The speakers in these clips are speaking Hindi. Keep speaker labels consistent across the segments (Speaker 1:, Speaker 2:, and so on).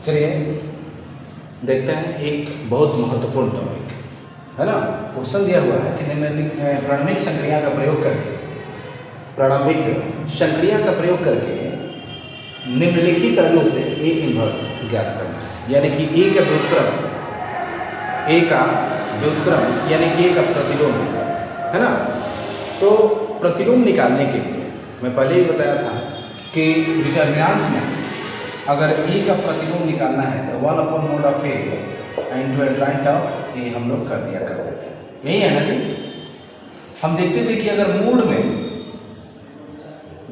Speaker 1: चलिए देखते हैं एक बहुत महत्वपूर्ण टॉपिक है ना। क्वेश्चन दिया हुआ है कि प्रारंभिक संक्रिया का प्रयोग करके निम्नलिखित अणु से ए इन्वर्स ज्ञात करना है, यानी कि ए का व्युत्क्रम यानी कि ए का प्रतिलोम निकालना है ना। तो प्रतिलोम निकालने के लिए मैं पहले ही बताया था कि डिटर्मिनेंट्स में अगर ए का प्रतिलोम निकालना है तो 1/mod ऑफ ए इंटू एल्ट्राइंट ऑफ ए हम लोग कर दिया करते थे। यही है ना जी। हम देखते थे कि अगर मूड में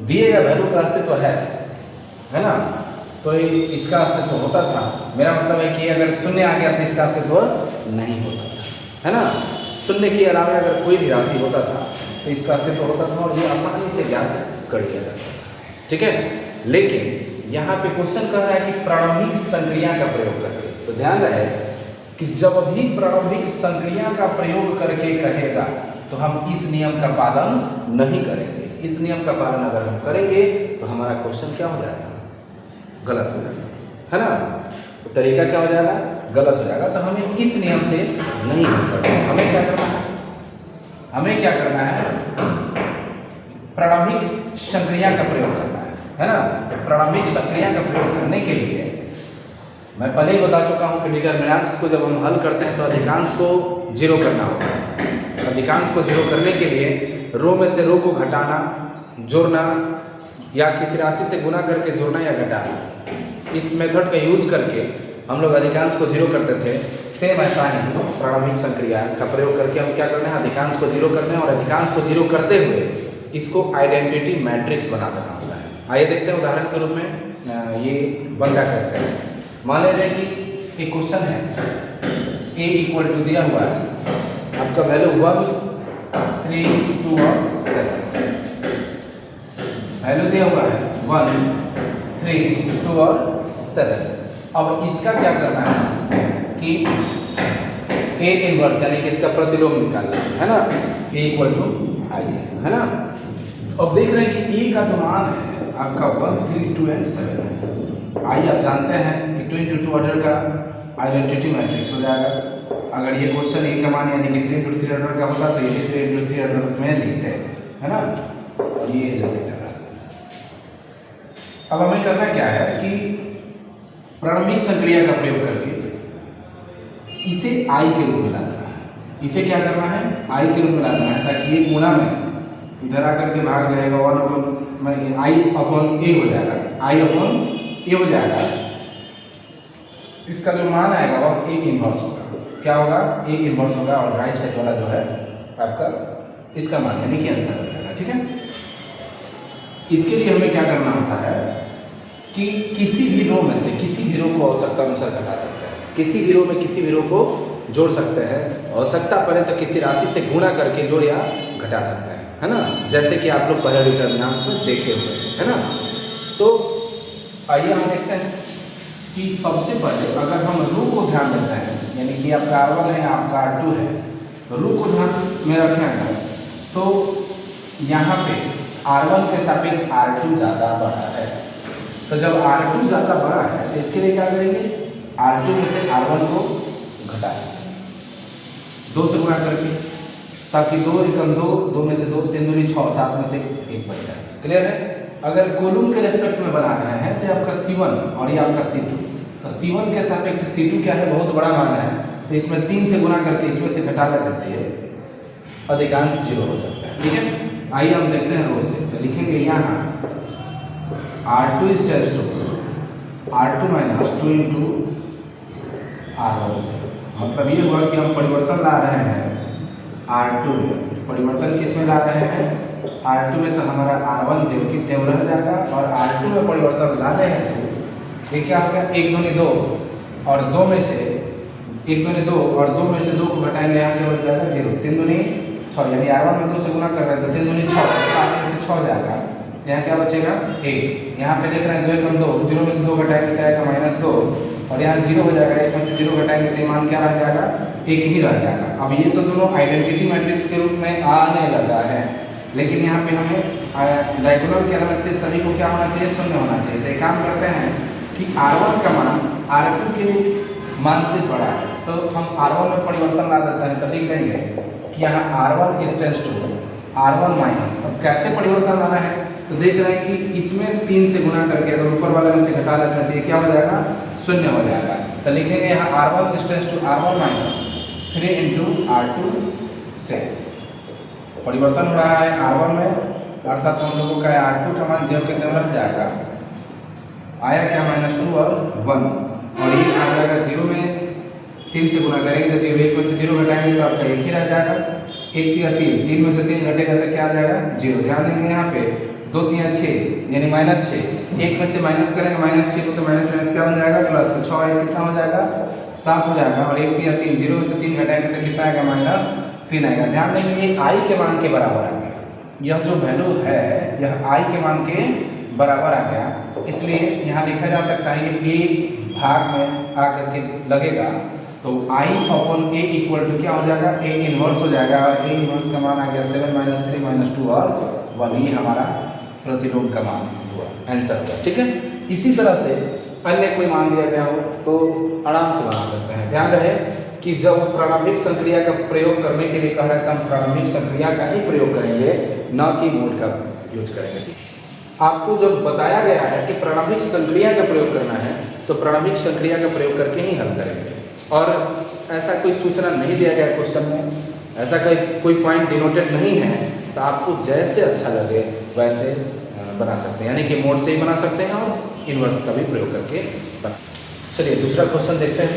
Speaker 1: दिए गए वैल्यू का अस्तित्व है ना, तो इसका अस्तित्व होता था। मेरा मतलब है कि अगर शून्य आ गया तो इसका अस्तित्व नहीं होता था, है ना। शून्य के अलावा अगर कोई भी राशि होता था तो इसका अस्तित्व होता था और ये आसानी से ज्ञात कर लिया जाता था, ठीक है। लेकिन यहाँ पे क्वेश्चन कह रहा है कि प्रारंभिक संक्रिया का प्रयोग करके, तो ध्यान रहे कि जब भी प्रारंभिक संक्रिया का प्रयोग करके कहेगा तो हम इस नियम का पालन नहीं करेंगे। इस नियम का पालन अगर हम करेंगे तो हमारा क्वेश्चन क्या हो जाएगा, गलत हो जाएगा, है ना। तो तरीका क्या हो जाएगा, गलत हो जाएगा। तो हमें इस नियम से नहीं करना है। हमें क्या करना है, प्रारंभिक संक्रिया का प्रयोग करना है ना। तो प्रारंभिक संक्रिया का प्रयोग करने के लिए मैं पहले ही बता चुका हूँ कि डिटर्मिनेंट्स को जब हम हल करते हैं तो अधिकांश को जीरो करना होता है। अधिकांश को जीरो करने के लिए रो में से रो को घटाना, जोड़ना या किसी राशि से गुना करके जोड़ना या घटाना, इस मेथड का यूज करके हम लोग अधिकांश को जीरो करते थे। सेम ऐसा ही प्रारंभिक संक्रिया का प्रयोग करके हम क्या करते हैं, अधिकांश को जीरो करते हैं और अधिकांश को जीरो करते हुए इसको आइडेंटिटी मैट्रिक्स बना देना होता है। आइए देखते हैं उदाहरण के रूप में ये बनता कैसे है। मान लीजिए कि एक क्वेश्चन है, a इक्वल टू दिया हुआ है, आपका वैल्यू 1, 3, 2 और 7 वैल्यू दिया हुआ है 1, 3, 2 और 7। अब इसका क्या करना है कि a इनवर्स यानी कि इसका प्रतिलोम निकालना है ना। a इक्वल टू आई है ना। अब देख रहे हैं कि a का जो मान है आपका 1, 3, 2 एंड 7 है। आई आप जानते हैं कि 2 into 2 ऑर्डर का आइडेंटिटी मैट्रिक्स हो जाएगा। अगर ये क्वेश्चन ए का मान यानी कि 3 into 3 ऑर्डर का होता तो ये 3 into 3 ऑर्डर में लिखते हैं, है ना। और ये जनरेटर है। अब हमें करना क्या है कि प्रारंभिक संक्रिया का प्रयोग करके इसे आई के रूप में ला देना है। इसे क्या करना है, आई के रूप में ला देना है, ताकि ये गुणा में इधर आकर के भाग जाएगा, 1 आई अपॉन ए हो जाएगा, आई अपॉन ए हो जाएगा। इसका जो मान आएगा वह ए इनवर्स होगा। क्या होगा, ए इनवर्स होगा और राइट साइड वाला जो है आपका इसका मान यानी कि आंसर हो जाएगा, ठीक है। इसके लिए हमें क्या करना होता है कि किसी भी रो में से किसी भी रो को आवश्यकता अनुसार घटा सकते हैं, किसी भी रो में किसी भी रो को जोड़ सकते हैं, आवश्यकता पड़े तो किसी राशि से गुणा करके जोड़ या घटा सकते हैं, है ना। जैसे कि आप लोग पहले डिटर्मिनेंट्स में देखे हुए है ना। तो आइए हम देखते हैं कि सबसे पहले अगर हम रो को ध्यान देते हैं, यानी कि आपका R1 है आपका R2 है, तो रो को ध्यान में रखेंगे तो यहाँ पे R1 के सापेक्ष R2 ज़्यादा बड़ा है। तो जब R2 ज़्यादा बड़ा है तो इसके लिए क्या करेंगे, R2 में से R1 को घटा देंगे 2 से गुणा करके, ताकि 2 एकम 2, 2 में से 2, 3 दूनी 6, 7 में से 1 बच जाए। क्लियर है। अगर कोलुम के रेस्पेक्ट में बना रहे हैं तो आपका C1 और ये आपका C2, तो C1 के सापेक्ष C2 क्या है, बहुत बड़ा मान है, तो इसमें 3 से गुणा करके इसमें से घटा देते हैं, अधिकांश 0 हो जाता है, ठीक है। आइए हम देखते हैं रो से, तो लिखेंगे यहाँ R2 is test to R2 minus 2 into R1 से। मतलब ये हुआ कि हम परिवर्तन ला रहे हैं R2 में, परिवर्तन किस में ला रहे हैं, R2 में, तो हमारा R1 जो कि त्यों रह जाएगा और R2 में परिवर्तन लाने हैं तो ये क्या हो गया, 1 दूनी 2 और 2 में से 1 दूनी 2 और 2 में से 2 को घटाएंगे, यहाँ क्या बच जाएगा 0, 3 दूनी 6, यानी R1 में 2 से गुना कर रहे हैं तो 3 दूनी 6, 7 में से 6 जाएगा, यहाँ क्या बचेगा 1। यहाँ पे देख रहे हैं 2 एकम 2, 0 में से 2 घटाएंगे तो आएगा -2 और यहाँ 0 हो जाएगा, 1 में से 0 घटाएंगे तो मान क्या रह जाएगा, 1 ही रह जाएगा। अब ये तो दोनों आइडेंटिटी मैट्रिक्स के रूप में आने लगा है, लेकिन यहाँ पे हमें डायगोनल के एलिमेंट से सभी को क्या होना चाहिए, शून्य होना चाहिए। तो एक काम करते हैं कि R1 का मान R2 के मान से बड़ा है, तो हम R1 में परिवर्तन ला देते हैं, तो लिख देंगे कि यहाँ R1 is tends to R1 minus. अब कैसे परिवर्तन लाना है, तो देख रहे हैं कि इसमें 3 से गुना करके अगर ऊपर वाले में से घटा लेते हैं तो ये क्या हो जाएगा, शून्य हो जाएगा। तो लिखेंगे यहाँ R1 is tends to R1 minus 3 into R2 से परिवर्तन हो रहा है R1 में, अर्थात हम लोगों का R2 का मान जब कितने रह जाएगा, आया क्या -2 और 1, और ये आ जाएगा 0 में 3 से गुना करेंगे तो 0, 1 में से 0 घटाएंगे तो आपका 1 ही रह जाएगा, 1 3 3, 3 में से 3 घटेगा तो क्या आ जाएगा 0। ध्यान देंगे यहाँ पे 2 3 6 यानी -6, 1 में से माइनस करेंगे -6 को तो माइनस क्या बन जाएगा प्लस, तो 6 1 कितना हो जाएगा 7 हो जाएगा, और 1 3 3, 0 में से 3 घटाएंगे तो कितना आएगा -3 आएगा। ध्यान देंगे ये i के मान के बराबर आ गया, यह जो वैल्यू है यह i के मान के बराबर आ गया, इसलिए यहाँ लिखा जा सकता है ये a भाग में आकर के लगेगा, तो i upon a equal to क्या हो जाएगा, a इनवर्स हो जाएगा, और a इनवर्स का मान आ गया 7 -3 -2 और 1, ये हमारा प्रतिलोम का मान हुआ आंसर का। ठीक है, इसी तरह से अन्य कोई मान दिया गया हो तो आराम से बना सकते हैं। ध्यान रहे कि जब प्रारंभिक संक्रिया का प्रयोग करने के लिए कह रहे हैं तो हम प्रारंभिक संक्रिया का ही प्रयोग करेंगे, न कि मोड का यूज करेंगे। आपको जब बताया गया है कि प्रारंभिक संक्रिया का प्रयोग करना है तो प्रारंभिक संक्रिया का प्रयोग करके ही हल करेंगे, और ऐसा कोई सूचना नहीं दिया गया क्वेश्चन में, ऐसा कोई पॉइंट डिनोटेड नहीं है, तो आपको जैसे अच्छा लगे वैसे बना सकते हैं, यानी कि मोड से ही बना सकते हैं और इन्वर्स का भी प्रयोग करके बना। चलिए दूसरा क्वेश्चन देखते हैं,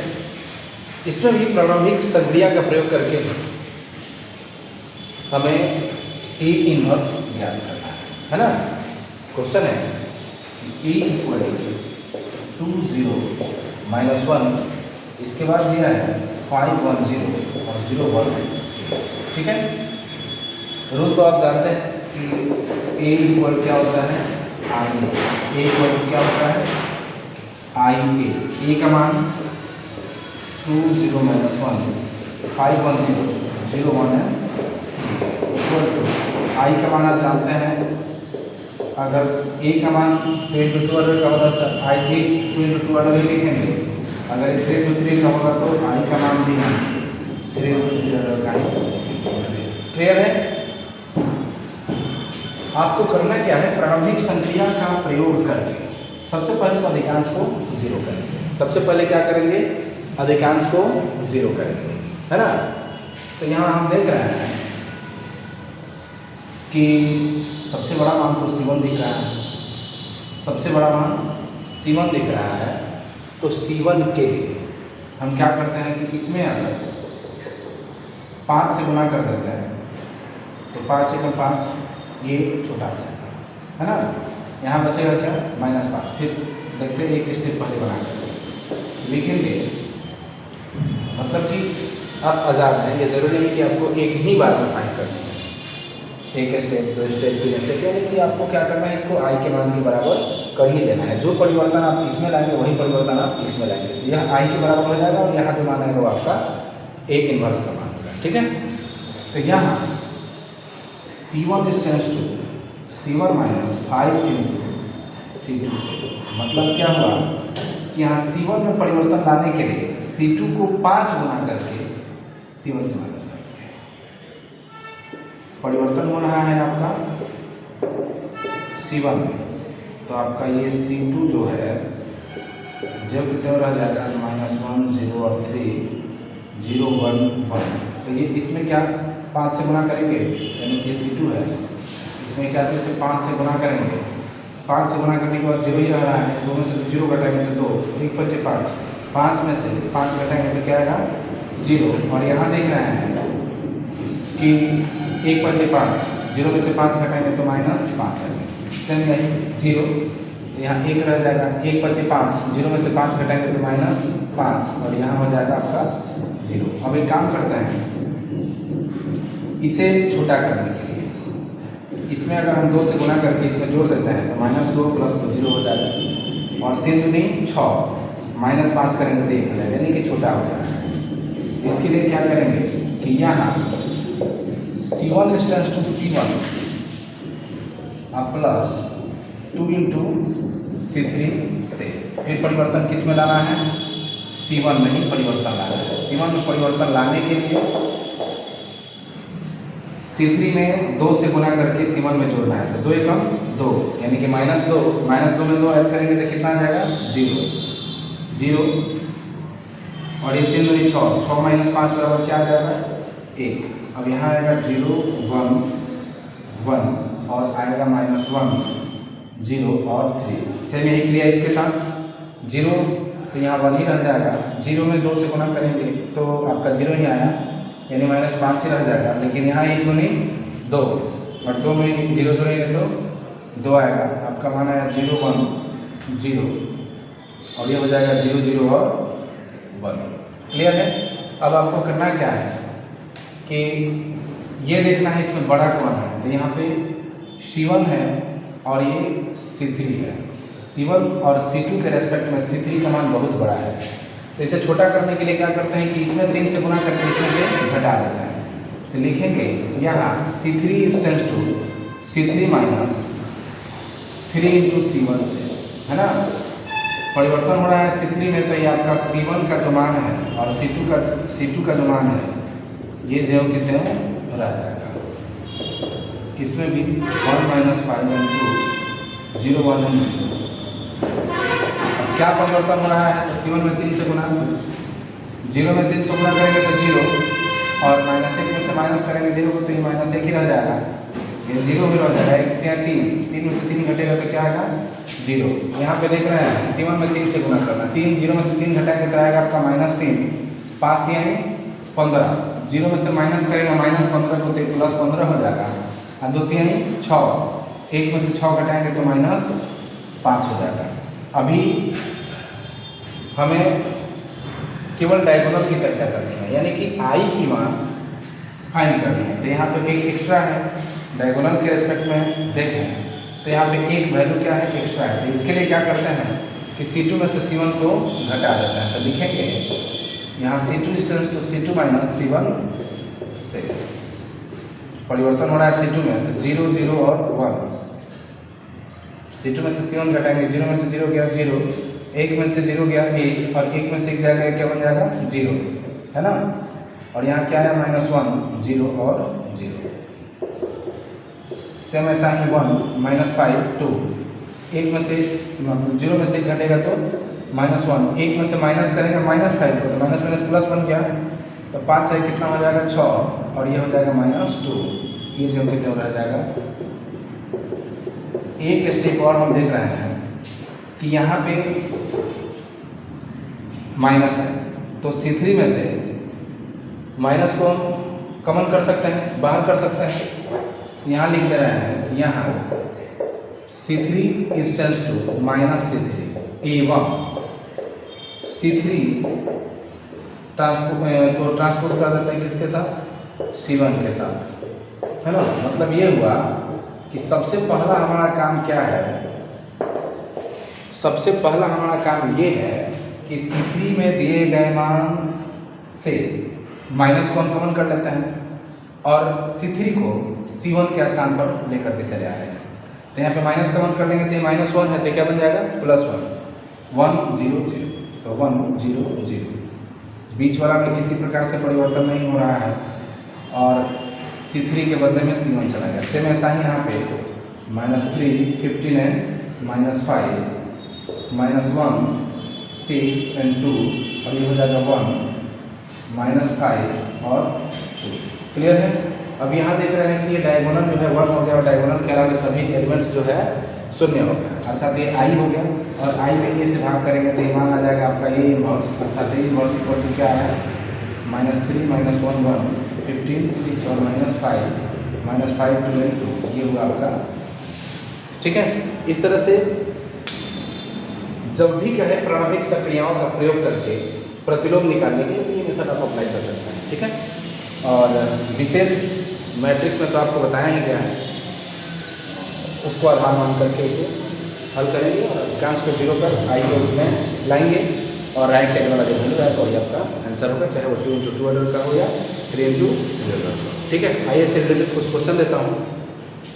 Speaker 1: इसमें भी प्रारंभिक संक्रिया का प्रयोग करके हमें E इन्वर्स ज्ञात करना है ना। क्वेश्चन है E इक्वल टू 0 -1, इसके बाद दिया है 5 1 0 और 0 1। ठीक है, रूल तो आप जानते हैं कि A इक्वल क्या होता है IA, A इक्वल क्या होता है IA, A का मान 2 0 -1 5 1 0 0 1 है, इक्वल टू I का मान आप जानते हैं, अगर A का मान 3 into 2 ऑर्डर का होगा तो I 2 into 2 ऑर्डर लिखेंगे, अगर 3 into 3 का होगा तो I का मान भी हम 3 into 3 ऑर्डर का ही। क्लियर है। आपको करना क्या है, प्रारंभिक संक्रिया का प्रयोग करके सबसे पहले तो अधिकांश को 0 करेंगे, सबसे पहले क्या करेंगे, अधिकांश को 0 करेंगे, है ना। तो यहाँ हम देख रहे हैं कि सबसे बड़ा मान तो C1 दिख रहा है, सबसे बड़ा मान C1 दिख रहा है, तो C1 के लिए हम क्या करते हैं कि इसमें अगर 5 से गुना कर देते हैं तो 5 × 5 ये छोटा हो जाएगा, है ना। यहाँ बचेगा क्या -5, फिर देखते हैं एक स्टेप पहले बना कर लिखेंगे, मतलब कि आप आज़ाद हैं, ये ज़रूरी नहीं कि आपको एक ही बार में फाइंड करनी है, एक स्टेप 2 स्टेप 3 स्टेप, यानी कि आपको क्या करना है, इसको I के मान के बराबर कर ही देना है। जो परिवर्तन आप इसमें लाएंगे वही परिवर्तन आप इसमें लाएंगे, तो यह I के बराबर हो जाएगा, और यहाँ जो मान है वो आपका A इन्वर्स का मान होगा। ठीक है, तो यहाँ C1 is tends to C1 minus 5 into C2 से, मतलब क्या हुआ कि यहाँ C1 में परिवर्तन लाने के लिए C2 को 5 गुना करके C1 से माइनस कर देंगे, परिवर्तन हो रहा है आपका C1 में, तो आपका ये C2 जो है जब कितने रह जाएगा -1 0 और 3 0 1 1, तो ये इसमें क्या 5 से गुना करेंगे, यानी कि C2 है, इसमें क्या से 5 से गुना करेंगे, 5 से गुना करने के बाद 0 ही रह रहा है, 2 में से 0 घटाएंगे तो 2, 1 5 5, 5 में से 5 घटाएंगे तो क्या आएगा 0, और यहाँ देख रहे हैं कि 1 5 5, 0 में से 5 घटाएंगे तो -5 है, सेम यही 0, तो यहाँ 1 रह जाएगा, 1 5 5, 0 में से 5 घटाएंगे तो -5, और यहाँ हो जाएगा आपका 0। अब एक काम करते हैं, इसे छोटा करने के लिए इसमें अगर हम 2 से गुना करके इसमें जोड़ देते हैं तो -2 प्लस 2 0 हो जाएगा, और 3 दूनी 6, -5 करेंगे तो 1 हो जाएगा, यानी कि छोटा हो जाएगा। इसके लिए क्या करेंगे कि यहाँ C1 is tends to C1 plus 2 into C3 से, फिर परिवर्तन किस में लाना है, C1 में ही परिवर्तन लाना है। C1 में परिवर्तन लाने के लिए C3 में 2 से गुना करके C1 में जोड़ना है। तो 2 एकम 2 यानी कि -2 में 2 ऐड करेंगे तो कितना आ जाएगा 0 और ये 3 दूनी 6 - 5 बराबर क्या आ जाएगा 1। अब यहाँ आएगा 0 1 1 और आएगा -1 0 और 3। सेम यही क्रिया इसके साथ 0 तो यहाँ 1 ही रह जाएगा। 0 में 2 से गुना करेंगे तो आपका 0 ही आया यानी -5 ही रह जाएगा। लेकिन यहाँ 1 दूनी 2 और 2 में 0 जोड़ेंगे तो 2 आएगा। आपका मान आया 0 1 0 और ये हो जाएगा 0 0 और 1। क्लियर है। अब आपको करना क्या है कि ये देखना है इसमें बड़ा कौन है। तो यहाँ पे C1 है और ये C3 है। C1 और C2 के रेस्पेक्ट में C3 का मान बहुत बड़ा है। तो इसे छोटा करने के लिए क्या करते हैं कि इसमें 3 से गुना करके इसमें से घटा देते हैं। तो लिखेंगे यहाँ C3 tense to C3 minus 3 into C1 से, है ना। परिवर्तन हो रहा है C3 में तो ये आपका C1 का जो मान है और C2 का जो मान है ये जो कितने रह जाएगा। इसमें भी 1 - 5 इंटू 0 1 0। क्या परिवर्तन हो रहा है तो C1 में 3 से गुना, 0 में 3 से गुना करेंगे तो 0 और -1 में से माइनस करेंगे 0 को तो ये -1 ही रह जाएगा। ये 0 भी रह जाएगा। 3 में से 3 घटेगा तो क्या आएगा 0। यहाँ पे देख रहे हैं C1 में 3 से गुना करना, 0 में से 3 घटाएंगे तो आएगा आपका -3 5 3 15। 0 में से माइनस करेंगे -15 को तो +15 हो जाएगा और 2 3 6 1 में से 6 घटाएंगे तो -5 हो जाएगा। अभी हमें केवल डायगोनल की चर्चा करनी है यानी कि I की मान फाइंड करनी है। तो यहाँ पे एक एक्स्ट्रा है डायगोनल के रेस्पेक्ट में देखें तो यहाँ पे एक वैल्यू क्या है एक्स्ट्रा है। तो इसके लिए क्या करते हैं कि C2 में से C1 को घटा देते हैं। तो लिखेंगे यहाँ C2 tense to C2 minus C1 से परिवर्तन हो रहा है C2 में तो 0 0 और 1। C2 में से C1 घटाएंगे 0 में से 0 गया 0, 1 में से 0 गया 1 और 1 में से 1 जाएगा क्या बन जाएगा 0, है ना। और यहाँ क्या है -1 0 और 0। सेम ऐसा ही 1 -5 2, 1 में से 0 में से 1 घटेगा तो -1, 1 में से माइनस करेंगे -5 को तो माइनस माइनस प्लस बन गया तो 5 है कितना हो जाएगा 6 और ये हो जाएगा -2। ये जो कितने रह जाएगा। एक स्टेप और हम देख रहे हैं कि यहाँ पे माइनस है तो C3 में से माइनस को हम कॉमन कर सकते हैं, बाहर कर सकते हैं। यहाँ लिख दे रहे हैं कि यहाँ C3 इंस्टेंस टू -C3 एवं C3 ट्रांसपोर्ट कर देते हैं किसके साथ C1 के साथ, है ना। मतलब ये हुआ कि सबसे पहला हमारा काम क्या है, सबसे पहला हमारा काम ये है कि C3 में दिए गए मान से माइनस को हम कॉमन कर लेते हैं और C3 को C1 के स्थान पर लेकर के चले आ रहे हैं। तो यहाँ पे माइनस कॉमन कर लेंगे तो ये -1 है तो क्या बन जाएगा +1 1 0 0 तो 1 0 0। बीच वाला में किसी प्रकार से परिवर्तन नहीं हो रहा है और C3 के बदले में C1 चला गया। सेम ऐसा ही यहाँ पे -3 15 and -5 -1 6 and 2 और ये हो जाएगा 1 -5 और 2। क्लियर है। अब यहाँ देख रहे हैं कि ये डायगोनल जो है 1 हो गया और डायगोनल के अलावा सभी एलिमेंट्स जो है 0 हो गया, अर्थात ये I हो गया और I में A से भाग करेंगे तो ये मान आ जाएगा आपका A इनवर्स, अर्थात A इनवर्स इक्वल टू क्या है -3 -1 1 15 6 और -5 -5 2 and 2। ये हुआ आपका, ठीक है। इस तरह से जब भी कहे प्रारंभिक सक्रियाओं का प्रयोग करके प्रतिलोम निकालने के लिए ये मेथड आप अप्लाई कर सकते हैं, ठीक है। और विशेष मैट्रिक्स में तो आपको बताया ही गया है, उसको आधार मान करके इसे हल करेंगे और अधिकांश को 0 पर I के रूप में लाएंगे और राइट साइड वाला जो वैल्यू है तो वही आपका आंसर होगा, चाहे वो 2 × 2 ऑर्डर का हो या 3 × 3 ऑर्डर का। ठीक है। आइए इससे रिलेटेड कुछ क्वेश्चन देता हूँ,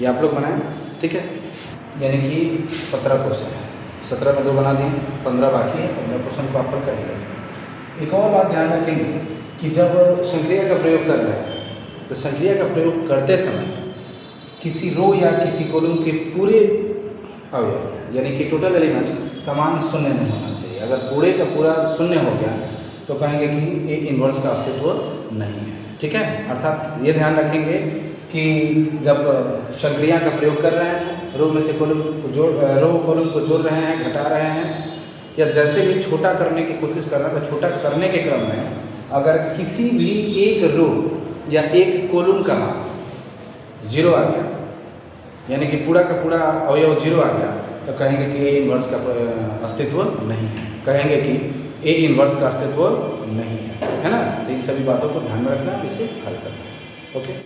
Speaker 1: ये आप लोग बनाएं, ठीक है। यानी कि 17 क्वेश्चन है, 17 में 2 बना दिए, 15 बाकी है, 15 क्वेश्चन को आप हल करेंगे। एक और बात ध्यान रखेंगे कि जब संक्रिया का प्रयोग कर रहे हैं तो संक्रिया का प्रयोग करते समय किसी रो या किसी कॉलम के पूरे अवयव यानी कि टोटल एलिमेंट्स का मान शून्य नहीं होना चाहिए। अगर पूरे का पूरा शून्य हो गया तो कहेंगे कि ए इन्वर्स का अस्तित्व नहीं है। ठीक है, अर्थात ये ध्यान रखेंगे कि जब संक्रिया का प्रयोग कर रहे हैं, रो में से कॉलम को जोड़ रहे हैं, घटा रहे हैं, या जैसे भी छोटा करने की कोशिश कर रहे हैं, तो छोटा करने के क्रम में अगर किसी भी एक रो या एक कॉलम का मान 0 आ गया, यानी कि पूरा का पूरा अवयव 0 आ गया, तो कहेंगे कि ए इन्वर्स का अस्तित्व नहीं है, कहेंगे कि ए इन्वर्स का अस्तित्व नहीं है ना। तो इन सभी बातों को ध्यान में रखना, इसे हल करना। ओके।